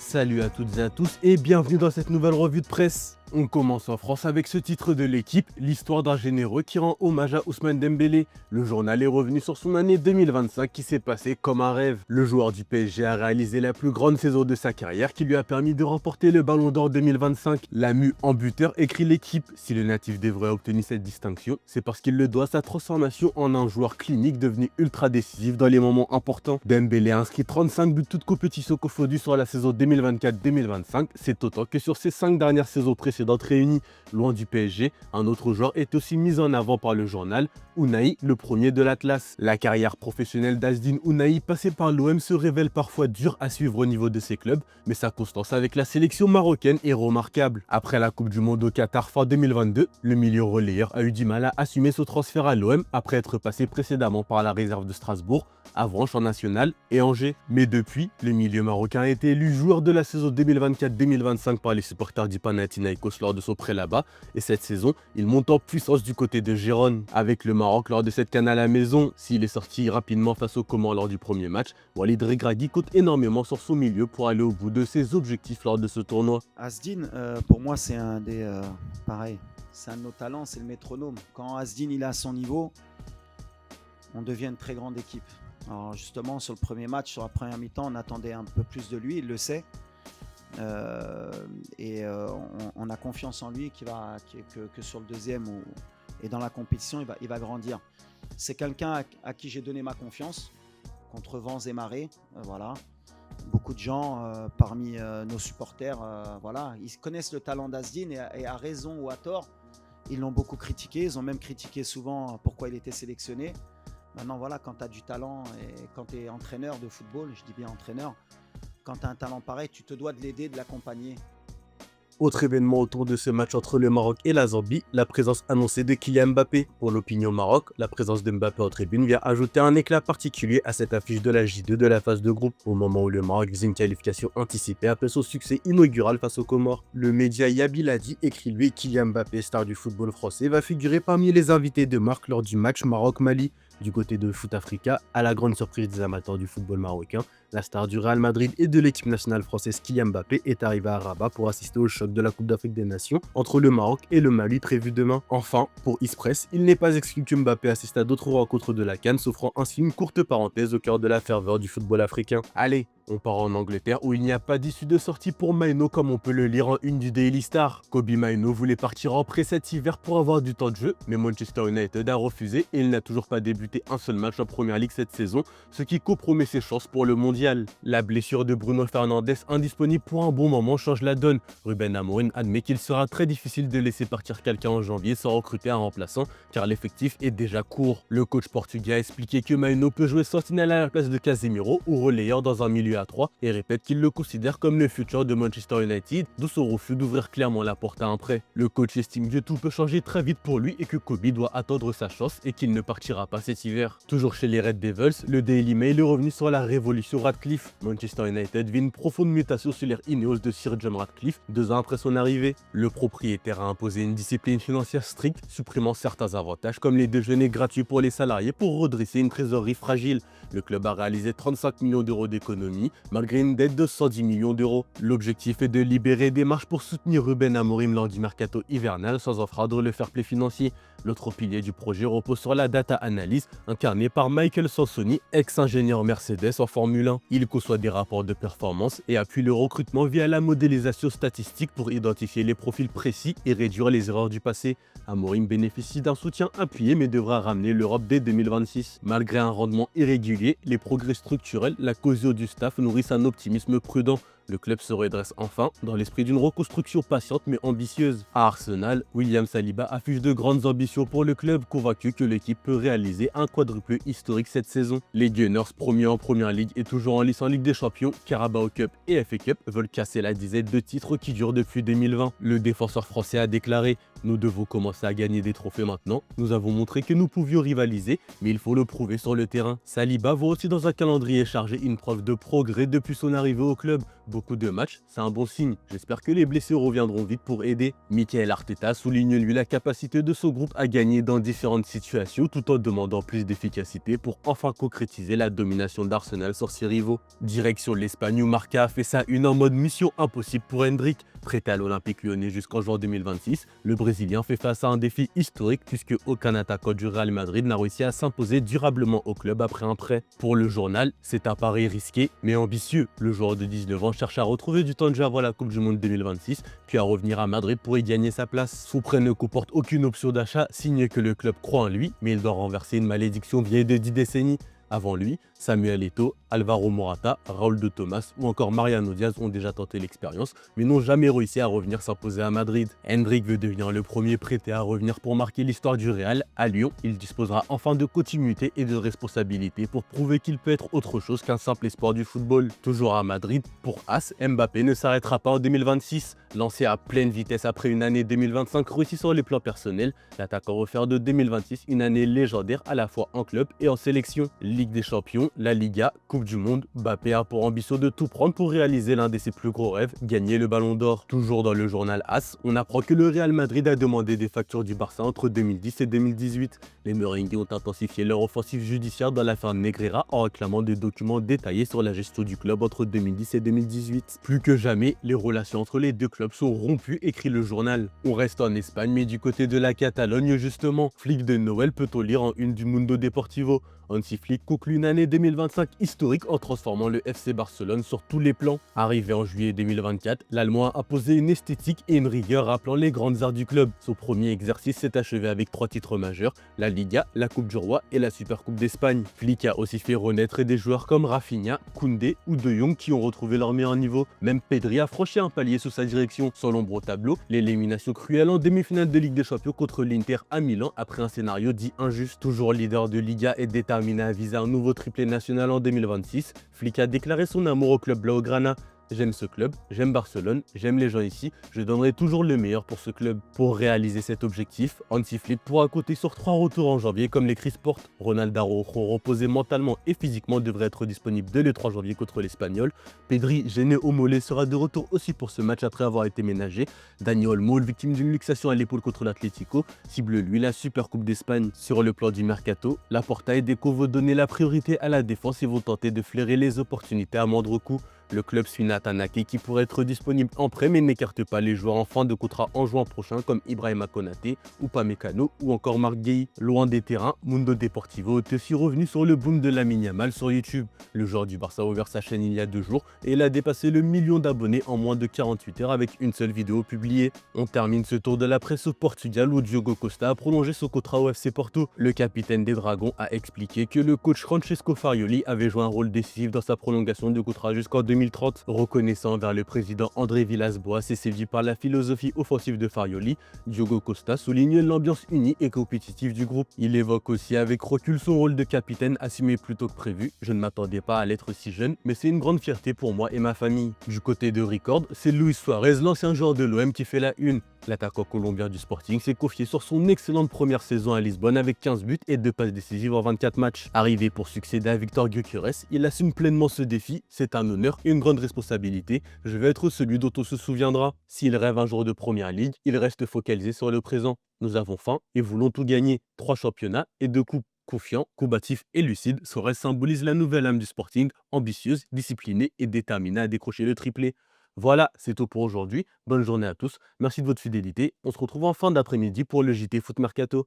Salut à toutes et à tous et bienvenue dans cette nouvelle revue de presse. On commence en France avec ce titre de l'équipe, l'histoire d'un généreux qui rend hommage à Ousmane Dembélé. Le journal est revenu sur son année 2025 qui s'est passée comme un rêve. Le joueur du PSG a réalisé la plus grande saison de sa carrière qui lui a permis de remporter le Ballon d'Or 2025. La mue en buteur écrit l'équipe. Si le natif d'Évreux a obtenu cette distinction, c'est parce qu'il le doit à sa transformation en un joueur clinique devenu ultra décisif dans les moments importants. Dembélé a inscrit 35 buts toutes compétitions confondues sur la saison 2024-2025. C'est autant que sur ses 5 dernières saisons précédentes réunies. Loin du PSG, un autre joueur est aussi mis en avant par le journal, Ounahi, le premier de l'Atlas. La carrière professionnelle d'Azzedine Ounahi passée par l'OM se révèle parfois dure à suivre au niveau de ses clubs, mais sa constance avec la sélection marocaine est remarquable. Après la Coupe du Monde au Qatar fin 2022, le milieu relayeur a eu du mal à assumer ce transfert à l'OM après être passé précédemment par la réserve de Strasbourg, Avranches en National et Angers. Mais depuis, le milieu marocain a été élu joueur de la saison 2024-2025 par les supporters du Panathinaikos lors de son prêt là-bas, et cette saison, il monte en puissance du côté de Gérone. Avec le Maroc lors de cette CAN à la maison, s'il est sorti rapidement face aux Comores lors du premier match, Walid Regragui compte énormément sur son milieu pour aller au bout de ses objectifs lors de ce tournoi. Azzedine, pour moi, c'est un des... pareil, c'est un de nos talents, c'est le métronome. Quand Azzedine il est à son niveau, on devient une très grande équipe. Alors justement, sur le premier match, sur la première mi-temps, on attendait un peu plus de lui, il le sait. On a confiance en lui que sur le deuxième et dans la compétition, il va grandir. C'est quelqu'un à qui j'ai donné ma confiance contre vents et marées. Voilà. Beaucoup de gens parmi nos supporters, voilà, ils connaissent le talent d'Azzedine et à raison ou à tort, ils l'ont beaucoup critiqué. Ils ont même critiqué souvent pourquoi il était sélectionné. Maintenant, voilà, quand tu as du talent et quand tu es entraîneur de football, je dis bien entraîneur, quand tu as un talent pareil, tu te dois de l'aider, de l'accompagner. Autre événement autour de ce match entre le Maroc et la Zambie, la présence annoncée de Kylian Mbappé. Pour l'opinion Maroc, la présence de Mbappé en tribune vient ajouter un éclat particulier à cette affiche de la J2 de la phase de groupe, au moment où le Maroc faisait une qualification anticipée après son succès inaugural face aux Comores. Le média Yabiladi écrit lui Kylian Mbappé, star du football français, va figurer parmi les invités de marque lors du match Maroc-Mali. Du côté de Foot Africa, à la grande surprise des amateurs du football marocain, la star du Real Madrid et de l'équipe nationale française Kylian Mbappé est arrivé à Rabat pour assister au choc de la Coupe d'Afrique des Nations entre le Maroc et le Mali prévu demain. Enfin, pour Express, il n'est pas exclu que Mbappé assiste à d'autres rencontres de la CAN, s'offrant ainsi une courte parenthèse au cœur de la ferveur du football africain. Allez, on part en Angleterre où il n'y a pas d'issue de sortie pour Maino comme on peut le lire en une du Daily Star. Kobbie Mainoo voulait partir en prêt cet hiver pour avoir du temps de jeu, mais Manchester United a refusé et il n'a toujours pas débuté un seul match en Première Ligue cette saison, ce qui compromet ses chances pour le mondial. La blessure de Bruno Fernandes, indisponible pour un bon moment, change la donne. Ruben Amorim admet qu'il sera très difficile de laisser partir quelqu'un en janvier sans recruter un remplaçant, car l'effectif est déjà court. Le coach portugais a expliqué que Mainoo peut jouer sentinelle à la place de Casemiro ou relayeur dans un milieu à 3 et répète qu'il le considère comme le futur de Manchester United, d'où son refus d'ouvrir clairement la porte à un prêt. Le coach estime que tout peut changer très vite pour lui et que Kobbie doit attendre sa chance et qu'il ne partira pas cet hiver. Toujours chez les Red Devils, le Daily Mail est revenu sur la révolution Radcliffe. Manchester United vit une profonde mutation sur l'ère Ineos de Sir John Radcliffe 2 ans après son arrivée. Le propriétaire a imposé une discipline financière stricte, supprimant certains avantages comme les déjeuners gratuits pour les salariés pour redresser une trésorerie fragile. Le club a réalisé 35 millions d'euros d'économies, malgré une dette de 110 millions d'euros. L'objectif est de libérer des marges pour soutenir Ruben Amorim lors du mercato hivernal sans enfreindre le fair play financier. L'autre pilier du projet repose sur la data analyse, incarné par Michael Sansoni, ex-ingénieur Mercedes en Formule 1. Il conçoit des rapports de performance et appuie le recrutement via la modélisation statistique pour identifier les profils précis et réduire les erreurs du passé. Amorim bénéficie d'un soutien appuyé mais devra ramener l'Europe dès 2026. Malgré un rendement irrégulier, les progrès structurels, la cohésion du staff nourrissent un optimisme prudent. Le club se redresse enfin dans l'esprit d'une reconstruction patiente mais ambitieuse. À Arsenal, William Saliba affiche de grandes ambitions pour le club, convaincu que l'équipe peut réaliser un quadruplé historique cette saison. Les Gunners, premiers en Première Ligue et toujours en lice en Ligue des Champions, Carabao Cup et FA Cup, veulent casser la dizaine de titres qui durent depuis 2020. Le défenseur français a déclaré Nous devons commencer à gagner des trophées maintenant. Nous avons montré que nous pouvions rivaliser, mais il faut le prouver sur le terrain. Saliba voit aussi dans un calendrier chargé une preuve de progrès depuis son arrivée au club. Beaucoup de matchs, c'est un bon signe. J'espère que les blessés reviendront vite pour aider. Mikel Arteta souligne lui la capacité de son groupe à gagner dans différentes situations tout en demandant plus d'efficacité pour enfin concrétiser la domination d'Arsenal sur ses rivaux. Direction l'Espagne où Marca a fait sa une en mode mission impossible pour Hendrik. Prêté à l'Olympique Lyonnais jusqu'en juin 2026, le Brésilien fait face à un défi historique puisque aucun attaquant du Real Madrid n'a réussi à s'imposer durablement au club après un prêt. Pour le journal, c'est un pari risqué mais ambitieux. Le joueur de 19 ans cherche à retrouver du temps de jeu avant la Coupe du Monde 2026, puis à revenir à Madrid pour y gagner sa place. Son prêt ne comporte aucune option d'achat, signe que le club croit en lui, mais il doit renverser une malédiction vieille de 10 décennies. Avant lui, Samuel Eto'o, Alvaro Morata, Raúl de Thomas ou encore Mariano Diaz ont déjà tenté l'expérience, mais n'ont jamais réussi à revenir s'imposer à Madrid. Hendrik veut devenir le premier prêté à revenir pour marquer l'histoire du Real. À Lyon, il disposera enfin de continuité et de responsabilité pour prouver qu'il peut être autre chose qu'un simple espoir du football. Toujours à Madrid, pour As, Mbappé ne s'arrêtera pas en 2026. Lancé à pleine vitesse après une année 2025 réussie sur les plans personnels, l'attaquant refait de 2026 une année légendaire à la fois en club et en sélection. Ligue des Champions, la Liga, Coupe du Monde, Mbappé a pour ambition de tout prendre pour réaliser l'un de ses plus gros rêves, gagner le Ballon d'Or. Toujours dans le journal AS, on apprend que le Real Madrid a demandé des factures du Barça entre 2010 et 2018. Les Merengues ont intensifié leur offensive judiciaire dans l'affaire Negreira en réclamant des documents détaillés sur la gestion du club entre 2010 et 2018. Plus que jamais, les relations entre les deux clubs sont rompues, écrit le journal. On reste en Espagne, mais du côté de la Catalogne justement. Flic de Noël peut-on lire en une du Mundo Deportivo. Hansi Flick conclut une année 2025 historique en transformant le FC Barcelone sur tous les plans. Arrivé en juillet 2024, l'Allemand a imposé une esthétique et une rigueur rappelant les grandes arts du club. Son premier exercice s'est achevé avec 3 titres majeurs, la Liga, la Coupe du Roi et la Supercoupe d'Espagne. Flick a aussi fait renaître des joueurs comme Rafinha, Koundé ou De Jong qui ont retrouvé leur meilleur niveau. Même Pedri a franchi un palier sous sa direction. Sans l'ombre au tableau, l'élimination cruelle en demi-finale de Ligue des Champions contre l'Inter à Milan après un scénario dit injuste. Toujours leader de Liga et déterminé à viser un nouveau triplé national en 2026, Flick a déclaré son amour au club blaugrana. J'aime ce club, j'aime Barcelone, j'aime les gens ici, je donnerai toujours le meilleur pour ce club. Pour réaliser cet objectif, Hansi Flick pourra compter sur 3 retours en janvier comme l'écrit Sport. Ronald Araujo, reposé mentalement et physiquement, devrait être disponible dès le 3 janvier contre l'Espagnol. Pedri, gêné au mollet, sera de retour aussi pour ce match après avoir été ménagé. Dani Olmo, victime d'une luxation à l'épaule contre l'Atlético, cible lui la Supercoupe d'Espagne. Sur le plan du mercato, Laporta et Deco vont donner la priorité à la défense et vont tenter de flairer les opportunités à moindre coût. Le club suit Nathan Ake qui pourrait être disponible en prêt mais n'écarte pas les joueurs en fin de contrat en juin prochain comme Ibrahima Konaté, Upamecano ou encore Marc Guehi. Loin des terrains, Mundo Deportivo est aussi revenu sur le boom de Lamine Yamal sur YouTube. Le joueur du Barça a ouvert sa chaîne il y a 2 jours et il a dépassé le 1 million d'abonnés en moins de 48 heures avec une seule vidéo publiée. On termine ce tour de la presse au Portugal où Diogo Costa a prolongé son contrat au FC Porto. Le capitaine des Dragons a expliqué que le coach Francesco Farioli avait joué un rôle décisif dans sa prolongation de contrat jusqu'en 2030. Reconnaissant envers le président André Villas-Boas et séduit par la philosophie offensive de Farioli, Diogo Costa souligne l'ambiance unie et compétitive du groupe. Il évoque aussi avec recul son rôle de capitaine assumé plus tôt que prévu. Je ne m'attendais pas à l'être si jeune, mais c'est une grande fierté pour moi et ma famille. Du côté de Record, c'est Luis Suarez, l'ancien joueur de l'OM qui fait la une. L'attaquant colombien du Sporting s'est confié sur son excellente première saison à Lisbonne avec 15 buts et 2 passes décisives en 24 matchs. Arrivé pour succéder à Victor Gyökeres, il assume pleinement ce défi. C'est un honneur et une grande responsabilité. Je vais être celui dont on se souviendra. S'il rêve un jour de Première Ligue, il reste focalisé sur le présent. Nous avons faim et voulons tout gagner. 3 championnats et 2 coupes. Confiant, combatif et lucide, Suarez symbolise la nouvelle âme du Sporting, ambitieuse, disciplinée et déterminée à décrocher le triplé. Voilà, c'est tout pour aujourd'hui. Bonne journée à tous. Merci de votre fidélité. On se retrouve en fin d'après-midi pour le JT Foot Mercato.